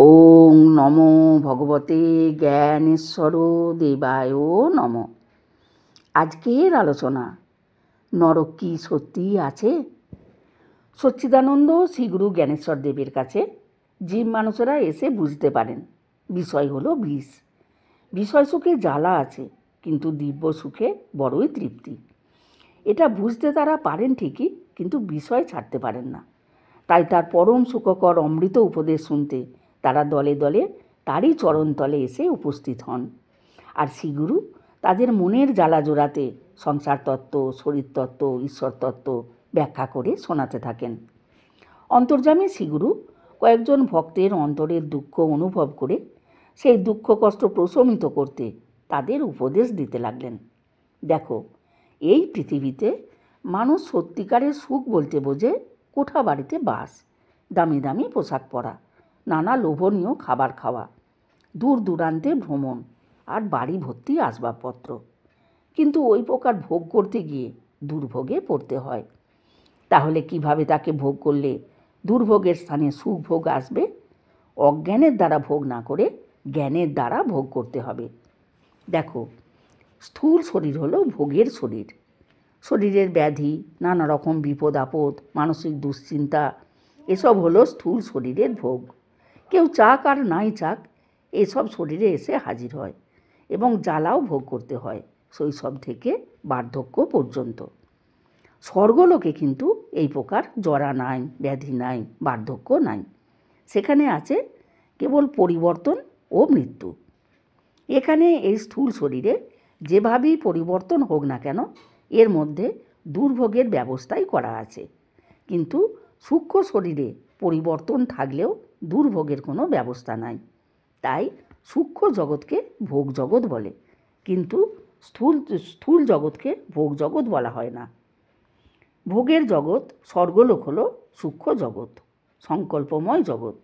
ওং নমো ভগবতে জ্ঞানেশ্বর দেবায় নমঃ। আজকের আলোচনা, নরক কি সত্যি আছে? সচ্চিদানন্দ শ্রীগুরু জ্ঞানেশ্বর দেবের কাছে জীব মানুষেরা এসে বুঝতে পারেন বিষয় হলো বিষ। বিষয় সুখে জ্বালা আছে, কিন্তু দিব্য সুখে বড়ই তৃপ্তি। এটা বুঝতে তারা পারেন ঠিকই, কিন্তু বিষয় ছাড়তে পারেন না। তাই তার পরম সুখকর অমৃত উপদেশ শুনতে তারা দলে দলে তারই চরণতলে এসে উপস্থিত হন। আর শ্রীগুরু তাদের মনের জ্বালা জোড়াতে সংসার তত্ত্ব, শরীর তত্ত্ব, ঈশ্বর তত্ত্ব ব্যাখ্যা করে শোনাতে থাকেন। অন্তর্যামী শ্রীগুরু কয়েকজন ভক্তের অন্তরের দুঃখ অনুভব করে সেই দুঃখ কষ্ট প্রশমিত করতে তাদের উপদেশ দিতে লাগলেন। দেখো, এই পৃথিবীতে মানুষ সত্যিকারের সুখ বলতে বোঝে কোঠা বাড়িতে বাস, দামি দামি পোশাক পরা, নানা লোভনীয় খাবার খাওয়া, দূর দূরান্তে ভ্রমণ আর বাড়ি ভর্তি আসবাবপত্র। কিন্তু ওই প্রকার ভোগ করতে গিয়ে দুর্ভোগে পড়তে হয়। তাহলে কিভাবে তাকে ভোগ করলে দুর্ভোগের স্থানে সুখ ভোগ আসবে? অজ্ঞানের দ্বারা ভোগ না করে জ্ঞানের দ্বারা ভোগ করতে হবে। দেখো, স্থূল শরীর হলো ভোগের শরীর। শরীরের ব্যাধি, নানা রকম বিপদ আপদ, মানসিক দুশ্চিন্তা, এসব হলো স্থূল শরীরের ভোগ। কেউ চাক আর নাই চাক, এসব শরীরে এসে হাজির হয় এবং জ্বালাও ভোগ করতে হয় শৈশব থেকে বার্ধক্য পর্যন্ত। স্বর্গলোকে কিন্তু এই প্রকার জরা নাই, ব্যাধি নাই, বার্ধক্য নাই। সেখানে আছে কেবল পরিবর্তন ও মৃত্যু। এখানে এই স্থূল শরীরে যেভাবেই পরিবর্তন হোক না কেন, এর মধ্যে দুর্ভোগের ব্যবস্থাই করা আছে। কিন্তু সূক্ষ্ম শরীরে পরিবর্তন থাকলেও দুর্ভোগের কোনো ব্যবস্থা নাই। তাই সূক্ষ্ম জগৎকে ভোগ জগৎ বলে, কিন্তু স্থূল জগৎকে ভোগ জগৎ বলা হয় না। ভোগের জগৎ স্বর্গলোক হলো সূক্ষ্ম জগৎ, সংকল্পময় জগৎ।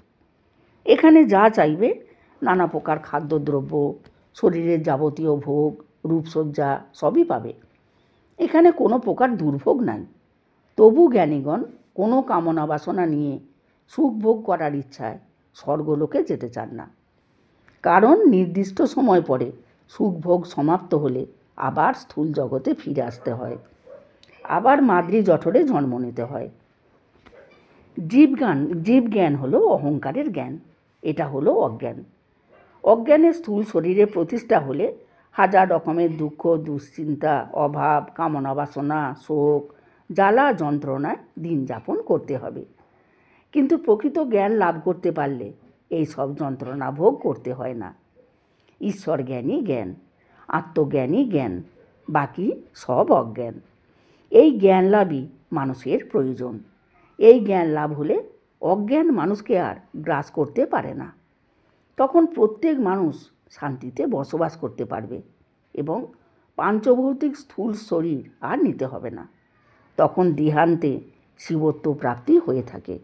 এখানে যা চাইবে নানা প্রকার খাদ্যদ্রব্য, শরীরের যাবতীয় ভোগ, রূপসজ্জা সবই পাবে। এখানে কোনো প্রকার দুর্ভোগ নাই। তবু জ্ঞানীগণ কোনো কামনা বাসনা নিয়ে সুখ ভোগ করার ইচ্ছায় স্বর্গলোকে যেতে চান না। কারণ নির্দিষ্ট সময় পরে সুখ ভোগ সমাপ্ত হলে আবার স্থূল জগতে ফিরে আসতে হয়, আবার মাদ্রি জঠরে জন্ম নিতে হয়। জীব জ্ঞান হলো অহংকারের জ্ঞান, এটা হলো অজ্ঞান। অজ্ঞানের স্থূল শরীরে প্রতিষ্ঠা হলে হাজার রকমের দুঃখ, দুশ্চিন্তা, অভাব, কামনা বাসনা, শোক, জ্বালা যন্ত্রণায় দিন যাপন করতে হবে। কিন্তু প্রকৃত জ্ঞান লাভ করতে পারলে এই সব যন্ত্রণা ভোগ করতে হয় না। ঈশ্বর জ্ঞানই জ্ঞান, আত্মজ্ঞানই জ্ঞান, বাকি সব অজ্ঞান। এই জ্ঞান লাভই মানুষের প্রয়োজন। এই জ্ঞান লাভ হলে অজ্ঞান মানুষকে আর গ্রাস করতে পারে না। তখন প্রত্যেক মানুষ শান্তিতে বসবাস করতে পারবে এবং পাঞ্চভৌতিক স্থূল শরীর আর নিতে হবে না। তখন দেহান্তে শিবত্ব প্রাপ্তি হয়ে থাকে।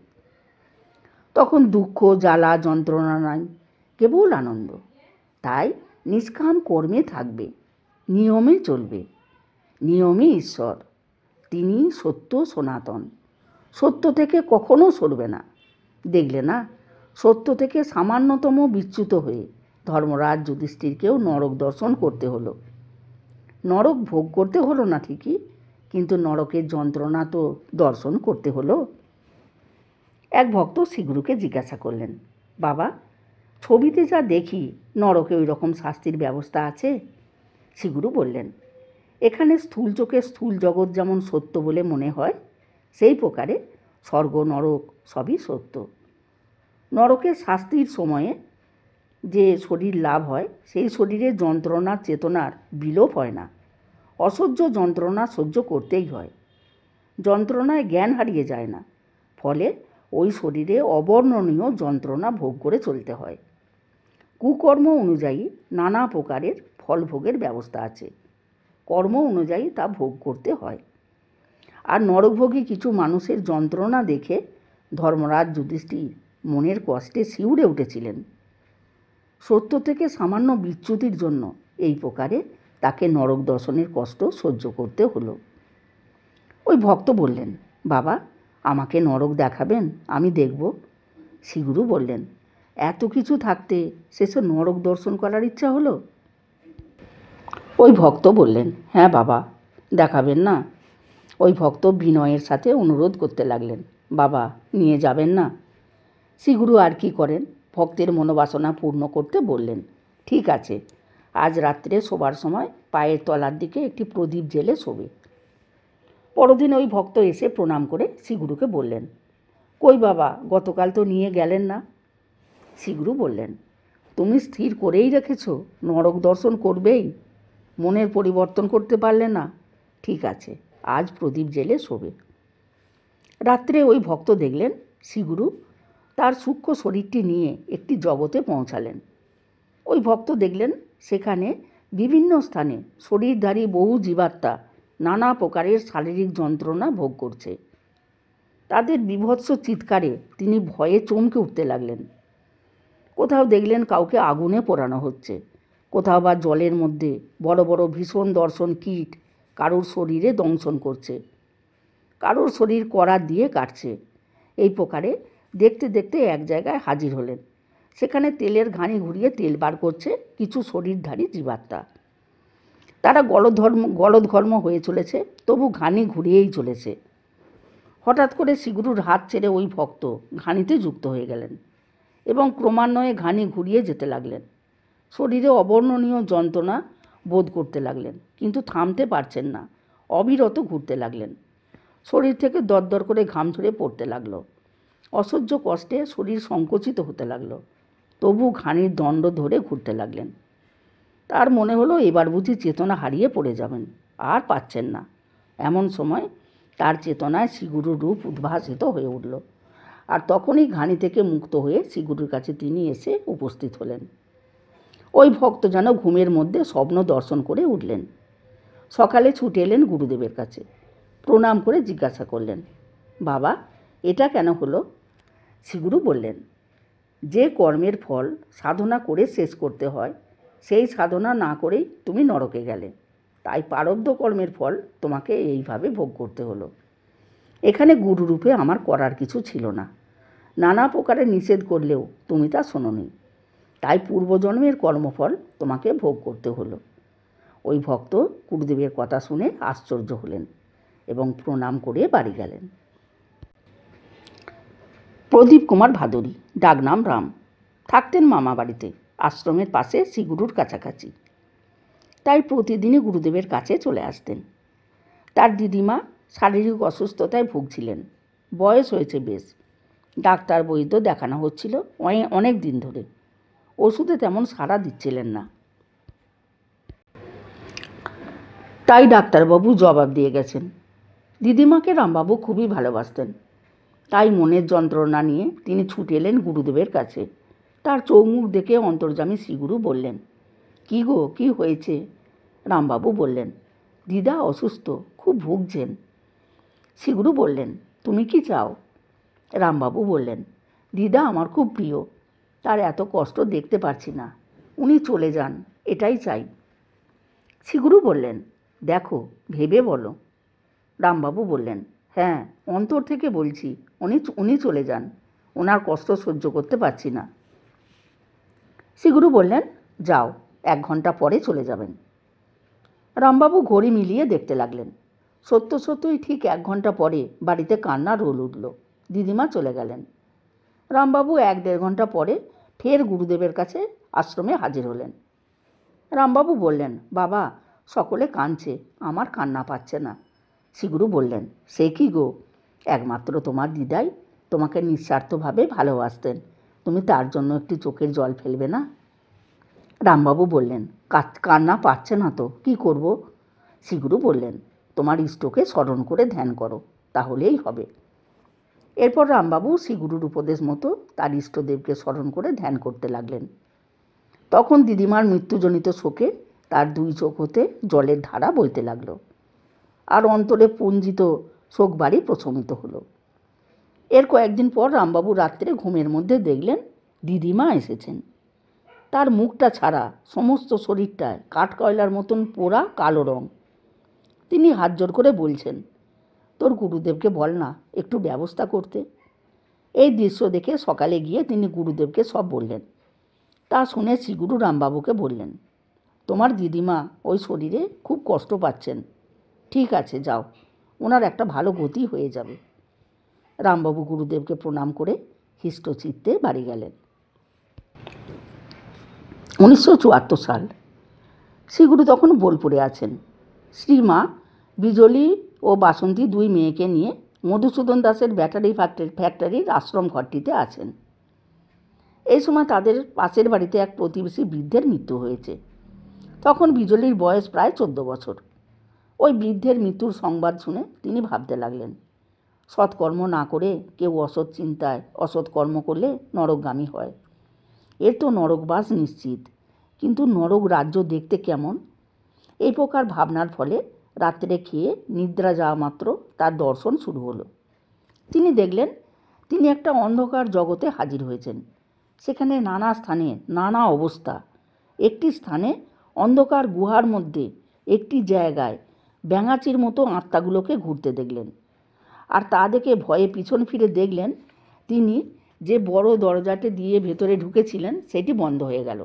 তখন দুঃখ, জ্বালা, যন্ত্রণা নাই, কেবল আনন্দ। তাই নিষ্কাম কর্মে থাকবে, নিয়মে চলবে। নিয়মে ঈশ্বর, তিনি সত্য সনাতন। সত্য থেকে কখনো সরবে না। দেখলে না, সত্য থেকে সামান্যতম বিচ্যুত হয়ে ধর্মরাজ যুধিষ্ঠিরকেও নরক দর্শন করতে হলো। নরক ভোগ করতে হলো না ঠিকই, কিন্তু নরকের যন্ত্রণা তো দর্শন করতে হলো। এক ভক্ত শ্রীগুরুকে জিজ্ঞাসা করলেন, বাবা, ছবিতে যা দেখি নরকে ওই রকম শাস্তির ব্যবস্থা আছে? শ্রীগুরু বললেন, এখানে স্থূল চোখে স্থূল জগৎ যেমন সত্য বলে মনে হয়, সেই প্রকারে স্বর্গ নরক সবই সত্য। নরকের শাস্তির সময়ে যে শরীর লাভ হয়, সেই শরীরে যন্ত্রণা চেতনার বিলোপ হয় না। অসহ্য যন্ত্রণা সহ্য করতেই হয়। যন্ত্রণায় জ্ঞান হারিয়ে যায় না, ফলে ওই শরীরে অবর্ণনীয় যন্ত্রণা ভোগ করে চলতে হয়। কুকর্ম অনুযায়ী নানা প্রকারের ফল ভোগের ব্যবস্থা আছে। কর্ম অনুযায়ী তা ভোগ করতে হয়। আর নরকভোগী কিছু মানুষের যন্ত্রণা দেখে ধর্মরাজ যুধিষ্ঠির মনের কষ্টে শিউরে উঠেছিলেন। সত্য থেকে সামান্য বিচ্যুতির জন্য এই প্রকারে তাকে নরক দর্শনের কষ্ট সহ্য করতে হলো। ওই ভক্ত বললেন, বাবা, আমাকে নরক দেখাবেন, আমি দেখব। শ্রীগুরু বললেন, এত কিছু থাকতে শেষে নরক দর্শন করার ইচ্ছা হলো? ওই ভক্ত বললেন, হ্যাঁ বাবা, দেখাবেন না? ওই ভক্ত বিনয়ের সাথে অনুরোধ করতে লাগলেন, বাবা নিয়ে যাবেন না? শ্রীগুরু আর কি করেন, ভক্তের মনোবাসনা পূর্ণ করতে বললেন, ঠিক আছে, আজ রাত্রে শোবার সময় পায়ের তলার দিকে একটি প্রদীপ জেলে শোবে। পরদিন ওই ভক্ত এসে প্রণাম করে শ্রীগুরুকে বললেন, কই বাবা, গতকাল তো নিয়ে গেলেন না? শ্রীগুরু বললেন, তুমি স্থির করেই রেখেছ নরক দর্শন করবেই, মনের পরিবর্তন করতে পারলে না? ঠিক আছে, আজ প্রদীপ জেলে শোবে। রাত্রে ওই ভক্ত দেখলেন শ্রীগুরু তার সূক্ষ্ম শরীরটি নিয়ে একটি জগতে পৌঁছালেন। ওই ভক্ত দেখলেন সেখানে বিভিন্ন স্থানে শরীরধারী বহু জীবাত্মা নানা প্রকারের শারীরিক যন্ত্রণা ভোগ করছে। তাদের বীভৎস চিৎকারে তিনি ভয়ে চমকে উঠতে লাগলেন। কোথাও দেখলেন কাউকে আগুনে পোড়ানো হচ্ছে, কোথাও বা জলের মধ্যে বড় বড় ভীষণ দর্শন কীট কারোর শরীরে দংশন করছে, কারোর শরীর করাত দিয়ে কাটছে। এই প্রকারে দেখতে দেখতে এক জায়গায় হাজির হলেন। সেখানে তেলের ঘানি ঘুরিয়ে তেল বার করছে কিছু শরীরধারী জীবাত্মা। তারা গলদঘর্ম হয়ে চলেছে, তবু ঘানি ঘুরিয়েই চলেছে। হঠাৎ করে শ্রীগুরুর হাত ছেড়ে ওই ভক্ত ঘানিতে যুক্ত হয়ে গেলেন এবং ক্রমান্বয়ে ঘানি ঘুরিয়ে যেতে লাগলেন। শরীরে অবর্ণনীয় যন্ত্রণা বোধ করতে লাগলেন, কিন্তু থামতে পারছেন না, অবিরত ঘুরতে লাগলেন। শরীর থেকে দরদর করে ঘাম ঝরে পড়তে লাগলো। অসহ্য কষ্টে শরীর সংকুচিত হতে লাগলো, তবু ঘানির দণ্ড ধরে ঘুরতে লাগলেন। তার মনে হলো এবার বুঝি চেতনা হারিয়ে পড়ে যাবেন, আর পাচ্ছেন না। এমন সময় তার চেতনায় শ্রীগুরুর রূপ উদ্ভাসিত হয়ে উঠল, আর তখনই ঘানি থেকে মুক্ত হয়ে শ্রীগুরুর কাছে তিনি এসে উপস্থিত হলেন। ওই ভক্ত যেন ঘুমের মধ্যে স্বপ্ন দর্শন করে উঠলেন। সকালে ছুটে এলেন গুরুদেবের কাছে, প্রণাম করে জিজ্ঞাসা করলেন, বাবা এটা কেন হলো? শ্রীগুরু বললেন, যে কর্মের ফল সাধনা করে শেষ করতে হয়, সেই সাধনা না করেই তুমি নরকে গেলে, তাই প্রারব্ধ কর্মের ফল তোমাকে এইভাবে ভোগ করতে হলো। এখানে গুরুরূপে আমার করার কিছু ছিল না, নানা প্রকারে নিষেধ করলেও তুমি তা শোনোনি, তাই পূর্বজন্মের কর্মফল তোমাকে ভোগ করতে হলো। ওই ভক্ত গুরুদেবের কথা শুনে আশ্চর্য হলেন এবং প্রণাম করে বাড়ি গেলেন। প্রদীপ কুমার ভাদুরী, ডাকনাম রাম, থাকতেন মামা বাড়িতে, আশ্রমের পাশে শ্রীগুরুর কাছাকাছি। তাই প্রতিদিনই গুরুদেবের কাছে চলে আসতেন। তার দিদিমা শারীরিক অসুস্থতায় ভুগছিলেন, বয়স হয়েছে বেশ, ডাক্তার বৈদ্য দেখানো হচ্ছিল অনেক দিন ধরে, ওষুধে তেমন সাড়া দিচ্ছিলেন না। তাই ডাক্তারবাবু জবাব দিয়ে গেছেন। দিদিমাকে রামবাবু খুবই ভালোবাসতেন, তাই মনের যন্ত্রণা নিয়ে তিনি ছুটে এলেন গুরুদেবের কাছে। তার চৌমুখ দেখে অন্তর্যামী শ্রীগুরু বললেন, কী গো, কী হয়েছে? রামবাবু বললেন, দিদা অসুস্থ, খুব ভুগছেন। শ্রীগুরু বললেন, তুমি কি চাও? রামবাবু বললেন, দিদা আমার খুব প্রিয়, তার এত কষ্ট দেখতে পারছি না, উনি চলে যান, এটাই চাই। শ্রীগুরু বললেন, দেখো ভেবে বলো। রামবাবু বললেন, হ্যাঁ, অন্তর থেকে বলছি, উনি চলে যান, ওনার কষ্ট সহ্য করতে পারছি না। শ্রীগুরু বললেন, যাও, 1 ঘন্টা পরে চলে যাবেন। রামবাবু ঘড়ি মিলিয়ে দেখতে লাগলেন। সত্যই ঠিক 1 ঘন্টা পরে বাড়িতে কান্না রোল উঠল। দিদিমা চলে গেলেন। রামবাবু 1-1.5 ঘন্টা পরে ফের গুরুদেবের কাছে আশ্রমে হাজির হলেন। রামবাবু বললেন, বাবা, সকলে কাঁদছে, আমার কান্না পাচ্ছে না। শ্রীগুরু বললেন, সে কি গো, একমাত্র তোমার দিদাই তোমাকে নিঃস্বার্থভাবে ভালোবাসতেন, তুমি তার জন্য একটু চোখের জল ফেলবে না? রামবাবু বললেন, কান্না পাচ্ছে না তো কী করব? শ্রীগুরু বললেন, তোমার ইষ্টকে স্মরণ করে ধ্যান করো, তাহলেই হবে। এরপর রামবাবু শ্রীগুরুর উপদেশ মতো তার ইষ্টদেবকে স্মরণ করে ধ্যান করতে লাগলেন। তখন দিদিমার মৃত্যুজনিত শোকে তার 2 চোখ হতে জলের ধারা বইতে লাগলো, আর অন্তরে পুঞ্জিত শোকবাড়ি প্রশমিত হলো। এর কয়েকদিন পর রামবাবু রাত্রে ঘুমের মধ্যে দেখলেন দিদিমা এসেছেন। তার মুখটা ছাড়া সমস্ত শরীরটায় কাঠকয়লার মতন পোড়া কালো রং। তিনি হাত জোড় করে বলছেন, তোর গুরুদেবকে বল না একটু ব্যবস্থা করতে। এই দৃশ্য দেখে সকালে গিয়ে তিনি গুরুদেবকে সব বললেন। তা শুনে শ্রীগুরু রামবাবুকে বললেন, তোমার দিদিমা ওই শরীরে খুব কষ্ট পাচ্ছেন, ঠিক আছে যাও, ওনার একটা ভালো গতি হয়ে যাবে। রামবাবু গুরুদেবকে প্রণাম করে হৃষ্টচিত্তে বাড়ি গেলেন। 1974 সাল। শ্রীগুরু তখন বোলপুরে আছেন। শ্রীমা বিজলি ও বাসন্তী দুই মেয়েকে নিয়ে মধুসূদন দাসের ব্যাটারি ফ্যাক্টরির আশ্রম ঘরটিতে আছেন। এই সময় তাদের পাশের বাড়িতে এক প্রতিবেশী বৃদ্ধের মৃত্যু হয়েছে। তখন বিজলির বয়স প্রায় 14 বছর। ওই বৃদ্ধের মৃত্যুর সংবাদ শুনে তিনি ভাবতে লাগলেন, সৎকর্ম না করে কেউ অসৎ চিন্তায় অসৎ কর্ম করলে নরকগামী হয়। এর তো নরকবাস নিশ্চিত, কিন্তু নরক রাজ্য দেখতে কেমন? এই প্রকার ভাবনার ফলে রাত্রে খেয়ে নিদ্রা যাওয়া মাত্র তার দর্শন শুরু হলো। তিনি দেখলেন তিনি একটা অন্ধকার জগতে হাজির হয়েছেন। সেখানে নানা স্থানে নানা অবস্থা। একটি স্থানে অন্ধকার গুহার মধ্যে একটি জায়গায় ব্যাঙাচির মতো আত্মাগুলোকে ঘুরতে দেখলেন। আর তা দেখে ভয়ে পিছন ফিরে দেখলেন তিনি যে বড় দরজাটি দিয়ে ভেতরে ঢুকেছিলেন সেটি বন্ধ হয়ে গেল।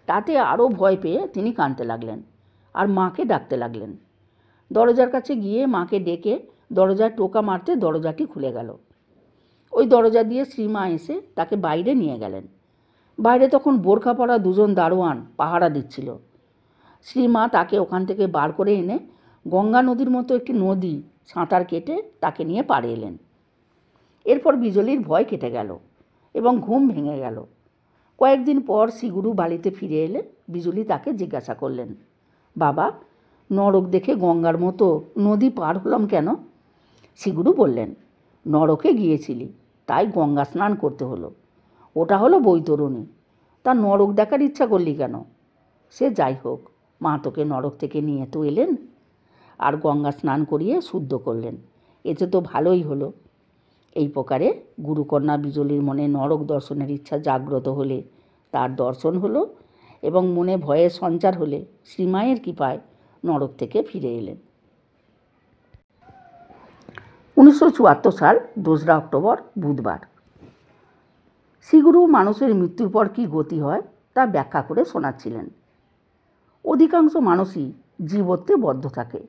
তাতে আরও ভয় পেয়ে তিনি কাঁদতে লাগলেন আর মাকে ডাকতে লাগলেন। দরজার কাছে গিয়ে মাকে ডেকে দরজায় টোকা মারতে দরজাটি খুলে গেল। ওই দরজা দিয়ে শ্রীমা এসে তাকে বাইরে নিয়ে গেলেন। বাইরে তখন বোরখা পরা দুজন দারোয়ান পাহারা দিচ্ছিল। শ্রীমা তাকে ওখান থেকে বার করে এনে গঙ্গা নদীর মতো একটি নদী সাঁতার কেটে তাকে নিয়ে পাড়ে এলেন। এরপর বিজলির ভয় কেটে গেল এবং ঘুম ভেঙে গেল। কয়েকদিন পর শ্রীগুরু বাড়িতে ফিরে এলে বিজলি তাকে জিজ্ঞাসা করলেন, বাবা, নরক দেখে গঙ্গার মতো নদী পার হলাম কেন? শ্রীগুরু বললেন, নরকে গিয়েছিলি তাই গঙ্গা স্নান করতে হলো। ওটা হলো বৈতরণী, তা নরক দেখার ইচ্ছা করলি কেন? সে যাই হোক, মা তোকে নরক থেকে নিয়ে তো এলেন আর গঙ্গা স্নান করিয়ে শুদ্ধ করলেন, এতে তো ভালোই হলো। এই প্রকারে গুরুকন্যা বিজলির মনে নরক দর্শনের ইচ্ছা জাগ্রত হলে তার দর্শন হলো এবং মনে ভয়ের সঞ্চার হলে শ্রীমায়ের কৃপায় নরক থেকে ফিরে এলেন। 1974 সাল 2রা অক্টোবর বুধবার। শ্রীগুরু মানুষের মৃত্যুর পর কী গতি হয় তা ব্যাখ্যা করে শোনাচ্ছিলেন। অধিকাংশ মানুষই জীবত্বে বদ্ধ থাকে,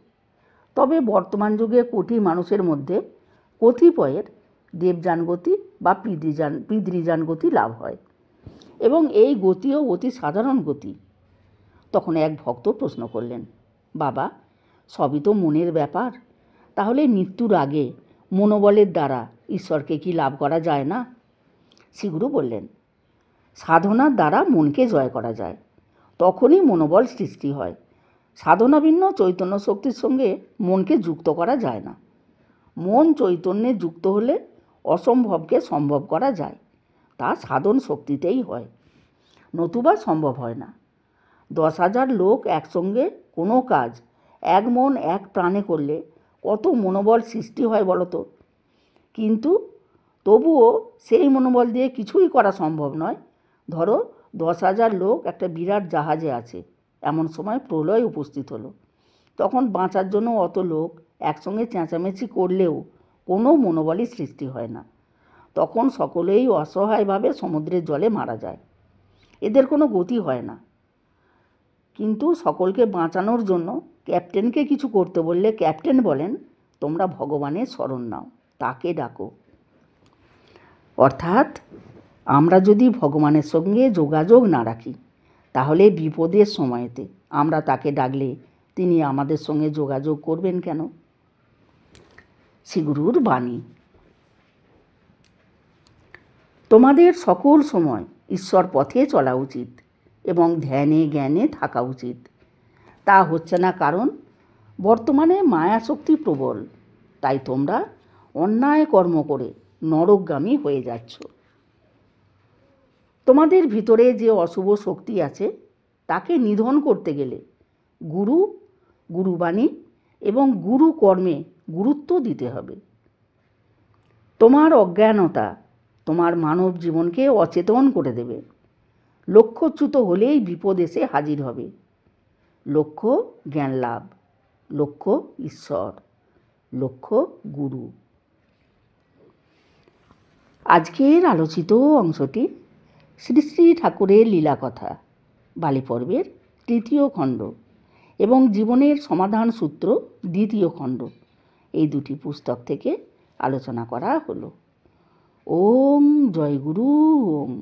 তবে বর্তমান যুগে কোটি মানুষের মধ্যে কতিপয়ের দেবযানগতি বা পিতৃযানগতি লাভ হয় এবং এই গতিও অতি সাধারণ গতি। তখন এক ভক্ত প্রশ্ন করলেন, বাবা, সবই তো মনের ব্যাপার, তাহলে মৃত্যুর আগে মনোবলের দ্বারা ঈশ্বরকে কি লাভ করা যায় না? শ্রীগুরু বললেন, সাধনার দ্বারা মনকে জয় করা যায়, তখনই মনোবল সৃষ্টি হয়। সাধনাভিন্ন চৈতন্য শক্তির সঙ্গে মনকে যুক্ত করা যায় না। মন চৈতন্যে যুক্ত হলে অসম্ভবকে সম্ভব করা যায়, তা সাধন শক্তিতেই হয়, নতুবা সম্ভব হয় না। 10,000 লোক একসঙ্গে কোনো কাজ এক মন এক প্রাণে করলে কত মনোবল সৃষ্টি হয় বলো তো? কিন্তু তবুও সেই মনোবল দিয়ে কিছুই করা সম্ভব নয়। ধরো 10,000 লোক একটা বিরাট জাহাজে আছে, এমন সময় প্রলয় উপস্থিত হলো। তখন বাঁচার জন্য অত লোক একসঙ্গে চেঁচামেচি করলেও কোনো মনোবলই সৃষ্টি হয় না। তখন সকলেই অসহায়ভাবে সমুদ্রের জলে মারা যায়, এদের কোনো গতি হয় না। কিন্তু সকলকে বাঁচানোর জন্য ক্যাপ্টেনকে কিছু করতে বললে ক্যাপ্টেন বলেন, তোমরা ভগবানের শরণ নাও, তাকে ডাকো। অর্থাৎ আমরা যদি ভগবানের সঙ্গে যোগাযোগ না রাখি, তাহলে বিপদের সময়তে আমরা তাকে ডাকলে তিনি আমাদের সঙ্গে যোগাযোগ করবেন কেন? শ্রীগুরুর বাণী, তোমাদের সকল সময় ঈশ্বর পথে চলা উচিত এবং ধ্যানে জ্ঞানে থাকা উচিত। তা হচ্ছে না, কারণ বর্তমানে মায়াশক্তি প্রবল, তাই তোমরা অন্যায় কর্ম করে নরকগামী হয়ে যাচ্ছ। তোমাদের ভিতরে যে অশুভ শক্তি আছে তাকে নিধন করতে গেলে গুরু, গুরুবাণী এবং গুরু কর্মে গুরুত্ব দিতে হবে। তোমার অজ্ঞানতা তোমার মানব জীবনকে অচেতন করে দেবে। লক্ষ্যচ্যুত হলেই বিপদ এসে হাজির হবে। লক্ষ্য জ্ঞান লাভ, লক্ষ্য ঈশ্বর, লক্ষ্য গুরু। আজকের আলোচিত অংশটি শ্রী শ্রী ঠাকুরের লীলাকথা বালী পর্বের ৩য় খণ্ড এবং জীবনের সমাধান সূত্র ২য় খণ্ড, এই দুটি পুস্তক থেকে আলোচনা করা হলো। ওম জয় গুরু ওম।